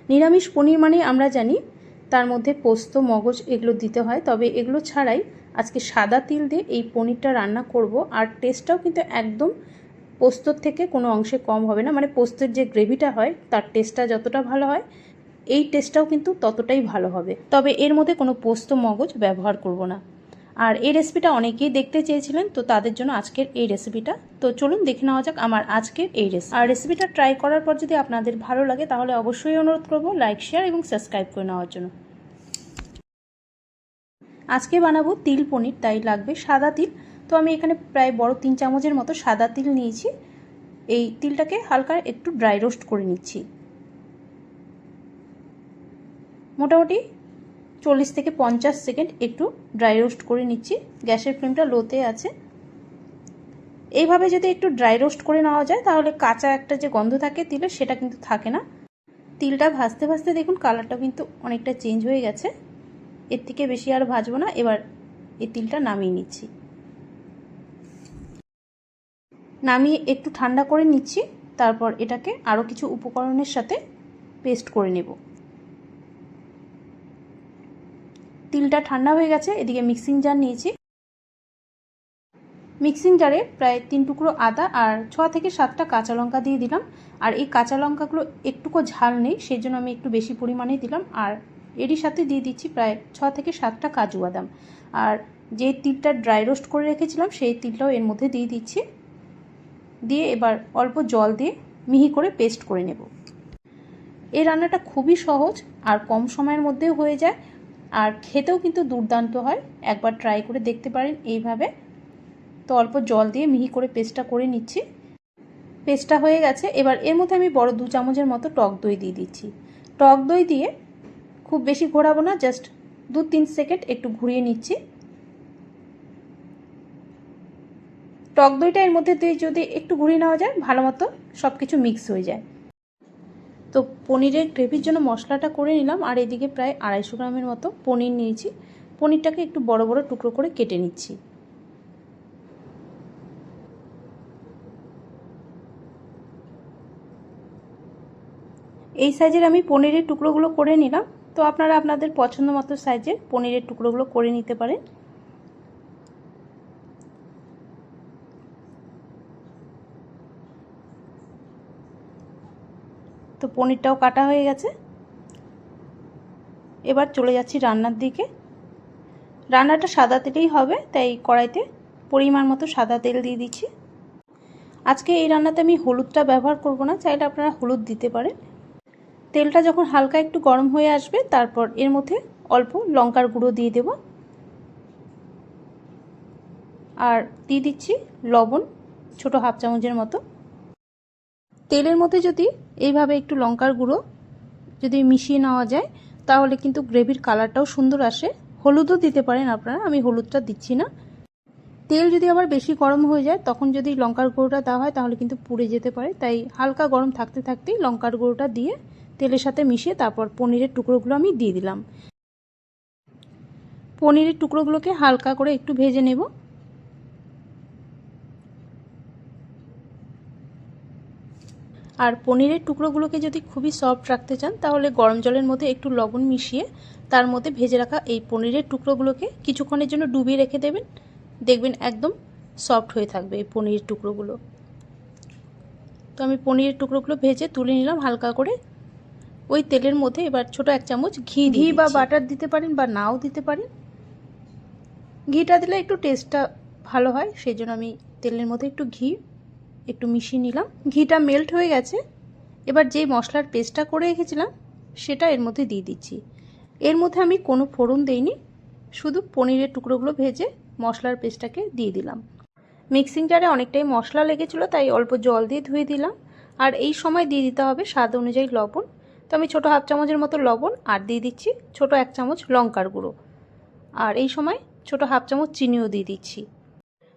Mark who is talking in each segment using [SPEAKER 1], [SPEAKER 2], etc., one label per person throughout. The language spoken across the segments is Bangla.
[SPEAKER 1] নিরামিষ পনির মানে আমরা জানি তার মধ্যে পোস্ত মগজ এগুলো দিতে হয়, তবে এগুলো ছাড়াই আজকে সাদা তিল দিয়ে এই পনিরটা রান্না করব। আর টেস্টটাও কিন্তু একদম পোস্তর থেকে কোনো অংশে কম হবে না, মানে পোস্তের যে গ্রেভিটা হয় তার টেস্টটা যতটা ভালো হয় এই টেস্টটাও কিন্তু ততটাই ভালো হবে। তবে এর মধ্যে কোনো পোস্ত মগজ ব্যবহার করব না। আর এই রেসিপিটা অনেকেই দেখতে চেয়েছিলেন, তো তাদের জন্য আজকের এই রেসিপিটা। তো চলুন দেখে নেওয়া যাক আমার আজকের এই রেসিপি। আর রেসিপিটা ট্রাই করার পর যদি আপনাদের ভালো লাগে তাহলে অবশ্যই অনুরোধ করব লাইক শেয়ার এবং সাবস্ক্রাইব করে নেওয়ার জন্য। আজকে বানাবো তিল পনির, তাই লাগবে সাদা তিল। তো আমি এখানে প্রায় বড় 3 চামচের মতো সাদা তিল নিয়েছি। এই তিলটাকে হালকা একটু ড্রাই রোস্ট করে নিচ্ছি। মোটামুটি 40 থেকে 50 সেকেন্ড একটু ড্রাই রোস্ট করে নিচ্ছি। গ্যাসের ফ্লেমটা লোতে আছে। এইভাবে যদি একটু ড্রাই রোস্ট করে নেওয়া যায় তাহলে কাঁচা একটা যে গন্ধ থাকে তিলের সেটা কিন্তু থাকে না। তিলটা ভাজতে ভাজতে দেখুন কালারটা কিন্তু অনেকটা চেঞ্জ হয়ে গেছে। এর থেকে বেশি আর ভাজবো না। এবার এই তিলটা নামিয়ে নিচ্ছি। নামিয়ে একটু ঠান্ডা করে নিচ্ছি। তারপর এটাকে আরও কিছু উপকরণের সাথে পেস্ট করে নেব। তিলটা ঠান্ডা হয়ে গেছে। এদিকে মিক্সিং জার নিয়েছি। মিক্সিং জারে প্রায় 3 টুকরো আদা আর 6 থেকে 7টা কাঁচা লঙ্কা দিয়ে দিলাম। আর এই কাঁচা লঙ্কাগুলো একটুকু ঝাল নেই, সেই জন্য আমি একটু বেশি পরিমাণে দিলাম। আর এরই সাথে দিয়ে দিচ্ছি প্রায় 6 থেকে 7টা কাজু বাদাম। আর যে তিলটা ড্রাই রোস্ট করে রেখেছিলাম সেই তিলটাও এর মধ্যে দিয়ে দিচ্ছি। দিয়ে এবার অল্প জল দিয়ে মিহি করে পেস্ট করে নেব। এই রান্নাটা খুবই সহজ আর কম সময়ের মধ্যেও হয়ে যায়, আর খেতেও কিন্তু দুর্দান্ত হয়। একবার ট্রাই করে দেখতে পারেন এইভাবে। তো অল্প জল দিয়ে মিহি করে পেস্টটা করে নিচ্ছি। পেস্টটা হয়ে গেছে। এবার এর মধ্যে আমি বড় 2 চামচের মতো টক দই দিয়ে দিচ্ছি। টক দই দিয়ে খুব বেশি ঘোরাবো না, জাস্ট 2-3 সেকেন্ড একটু ঘুরিয়ে নিচ্ছি। টক দইটা এর মধ্যে দিয়ে যদি একটু ঘুরিয়ে নেওয়া যায় ভালো মতো সব কিছু মিক্স হয়ে যায়। তো পনিরের গ্রেভির জন্য মশলাটা করে নিলাম। আর এদিকে প্রায় 250 গ্রামের মতো পনির নিয়েছি। পনিরটাকে একটু বড় বড় টুকরো করে কেটে নিচ্ছি। এই সাইজের আমি পনিরের টুকরোগুলো করে নিলাম। তো আপনারা আপনাদের পছন্দ মতো সাইজের পনিরের টুকরোগুলো করে নিতে পারেন। তো পনিরটাও কাটা হয়ে গেছে। এবার চলে যাচ্ছি রান্নার দিকে। রান্নাটা সাদা তেলেই হবে, তাই কড়াইতে পরিমাণ মতো সাদা তেল দিয়ে দিচ্ছি। আজকে এই রান্নাতে আমি হলুদটা ব্যবহার করব না, চাইলে আপনারা হলুদ দিতে পারেন। তেলটা যখন হালকা একটু গরম হয়ে আসবে তারপর এর মধ্যে অল্প লঙ্কার গুঁড়ো দিয়ে দেব। আর দিয়ে দিচ্ছি লবণ, ছোট হাফ চামচের মতো। তেলের মধ্যে যদি এইভাবে একটু লঙ্কার গুঁড়ো যদি মিশিয়ে নেওয়া যায় তাহলে কিন্তু গ্রেভির কালারটাও সুন্দর আসে। হলুদও দিতে পারেন আপনারা, আমি হলুদটা দিচ্ছি না। তেল যদি আবার বেশি গরম হয়ে যায় তখন যদি লঙ্কার গুঁড়োটা দেওয়া হয় তাহলে কিন্তু পুড়ে যেতে পারে, তাই হালকা গরম থাকতে থাকতেই লঙ্কার গুঁড়োটা দিয়ে তেলের সাথে মিশিয়ে তারপর পনিরের টুকরোগুলো আমি দিয়ে দিলাম। পনিরের টুকরোগুলোকে হালকা করে একটু ভেজে নেব। আর পনিরের টুকরোগুলোকে যদি খুবই সফট রাখতে চান তাহলে গরম জলের মধ্যে একটু লবণ মিশিয়ে তার মধ্যে ভেজে রাখা এই পনিরের টুকরোগুলোকে কিছুক্ষণের জন্য ডুবিয়ে রেখে দেবেন। দেখবেন একদম সফট হয়ে থাকবে এই পনিরের টুকরোগুলো। তো আমি পনিরের টুকরোগুলো ভেজে তুলে নিলাম হালকা করে। ওই তেলের মধ্যে এবার ছোট 1 চামচ ঘি বা বাটার দিতে পারেন বা নাও দিতে পারেন। ঘিটা দিলে একটু টেস্টটা ভালো হয়, সেই জন্য আমি তেলের মধ্যে একটু ঘি একটু মিশিয়ে নিলাম। ঘিটা মেল্ট হয়ে গেছে। এবার যেই মশলার পেস্টটা করে রেখেছিলাম সেটা এর মধ্যে দিয়ে দিচ্ছি। এর মধ্যে আমি কোনো ফোড়ন দেইনি, শুধু পনিরের টুকরোগুলো ভেজে মশলার পেস্টটাকে দিয়ে দিলাম। মিক্সিং জারে অনেকটাই মশলা লেগেছিলো তাই অল্প জল দিয়ে ধুয়ে দিলাম। আর এই সময় দিয়ে দিতে হবে স্বাদ অনুযায়ী লবণ। তো আমি ছোটো হাফ চামচের মতো লবণ আর দিয়ে দিচ্ছি ছোটো 1 চামচ লঙ্কার গুঁড়ো। আর এই সময় ছোটো হাফ চামচ চিনিও দিয়ে দিচ্ছি।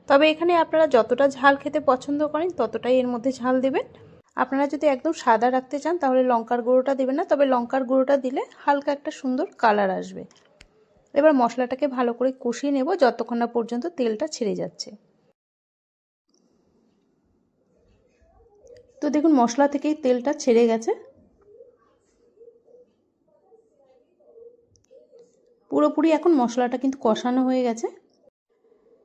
[SPEAKER 1] তবে এখানে আপনারা যতটা ঝাল খেতে পছন্দ করেন ততটাই এর মধ্যে ঝাল দেবেন। আপনারা যদি একদম সাদা রাখতে চান তাহলে লঙ্কার গুঁড়োটা দেবেন না, তবে লঙ্কার গুঁড়োটা দিলে হালকা একটা সুন্দর কালার আসবে। এবার মশলাটাকে ভালো করে কষিয়ে নেব যতক্ষণ না পর্যন্ত তেলটা ছেড়ে যাচ্ছে। তো দেখুন মশলা থেকেই তেলটা ছেড়ে গেছে। পুরোপুরি এখন মশলাটা কিন্তু কষানো হয়ে গেছে,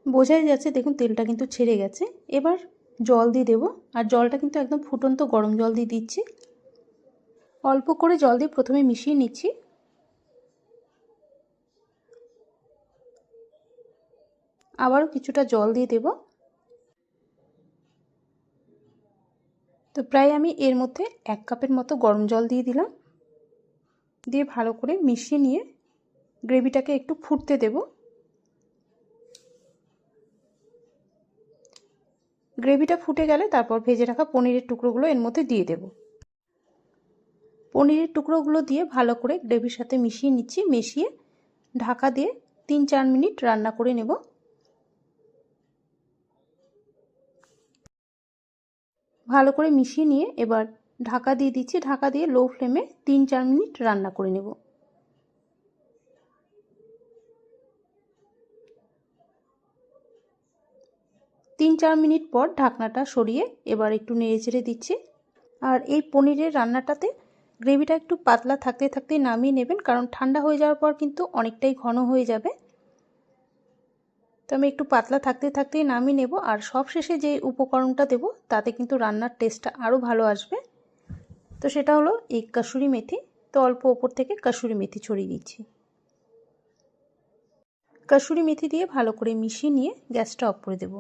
[SPEAKER 1] বোঝাই যাচ্ছে। দেখুন তেলটা কিন্তু ছেড়ে গেছে। এবার জল দিয়ে দেবো, আর জলটা কিন্তু একদম ফুটন্ত গরম জল দিয়ে দিচ্ছি। অল্প করে জল দিয়ে প্রথমে মিশিয়ে নিচ্ছি। আবারও কিছুটা জল দিয়ে দেব। তো প্রায় আমি এর মধ্যে 1 কাপের মতো গরম জল দিয়ে দিলাম। দিয়ে ভালো করে মিশিয়ে নিয়ে গ্রেভিটাকে একটু ফুটতে দেব। গ্রেভিটা ফুটে গেলে তারপর ভেজে রাখা পনিরের টুকরোগুলো এর মধ্যে দিয়ে দেব। পনিরের টুকরোগুলো দিয়ে ভালো করে গ্রেভির সাথে মিশিয়ে নিচ্ছি। মিশিয়ে ঢাকা দিয়ে 3-4 মিনিট রান্না করে নেব। ভালো করে মিশিয়ে নিয়ে এবার ঢাকা দিয়ে দিচ্ছি। ঢাকা দিয়ে লো ফ্লেমে 3-4 মিনিট রান্না করে নেব। তিন 4 মিনিট পর ঢাকনাটা সরিয়ে এবার একটু নেড়েচেড়ে দিচ্ছি। আর এই পনিরের রান্নাটাতে গ্রেভিটা একটু পাতলা থাকতে থাকতেই নামিয়ে নেবেন, কারণ ঠান্ডা হয়ে যাওয়ার পর কিন্তু অনেকটাই ঘন হয়ে যাবে। তো আমি একটু পাতলা থাকতে থাকতেই নামিয়ে নেব। আর সবশেষে যে উপকরণটা দেব তাতে কিন্তু রান্নার টেস্টটা আরও ভালো আসবে। তো সেটা হলো এই কাসুরি মেথি। তো অল্প ওপর থেকে কাসুরি মেথি ছড়িয়ে দিচ্ছি। কাসুরি মেথি দিয়ে ভালো করে মিশিয়ে নিয়ে গ্যাসটা অফ করে দেব।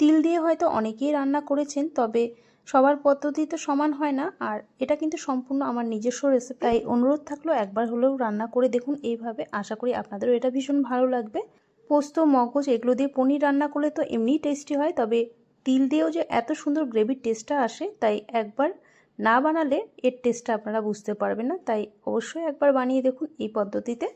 [SPEAKER 1] তিল দিয়ে হয়তো অনেকেই রান্না করেছেন, তবে সবার পদ্ধতি তো সমান হয় না। আর এটা কিন্তু সম্পূর্ণ আমার নিজস্ব রেসিপি, তাই অনুরোধ থাকলো একবার হলেও রান্না করে দেখুন এইভাবে। আশা করি আপনাদেরও এটা ভীষণ ভালো লাগবে। পোস্ত, মগজ এগুলো দিয়ে পনির রান্না করলে তো এমনিই টেস্টি হয়, তবে তিল দিয়েও যে এত সুন্দর গ্রেভির টেস্টটা আসে, তাই একবার না বানালে এর টেস্টটা আপনারা বুঝতে পারবেন না। তাই অবশ্যই একবার বানিয়ে দেখুন এই পদ্ধতিতে।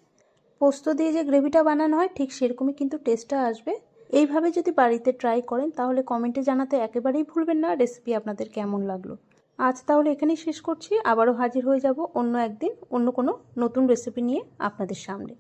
[SPEAKER 1] পোস্ত দিয়ে যে গ্রেভিটা বানানো হয় ঠিক সেরকমই কিন্তু টেস্টটা আসবে। এইভাবে যদি বাড়িতে ট্রাই করেন তাহলে কমেন্টে জানাতে একেবারেই ভুলবেন না রেসিপি আপনাদের কেমন লাগলো। আজ তাহলে এখানেই শেষ করছি। আবারও হাজির হয়ে যাব অন্য একদিন অন্য কোনো নতুন রেসিপি নিয়ে আপনাদের সামনে।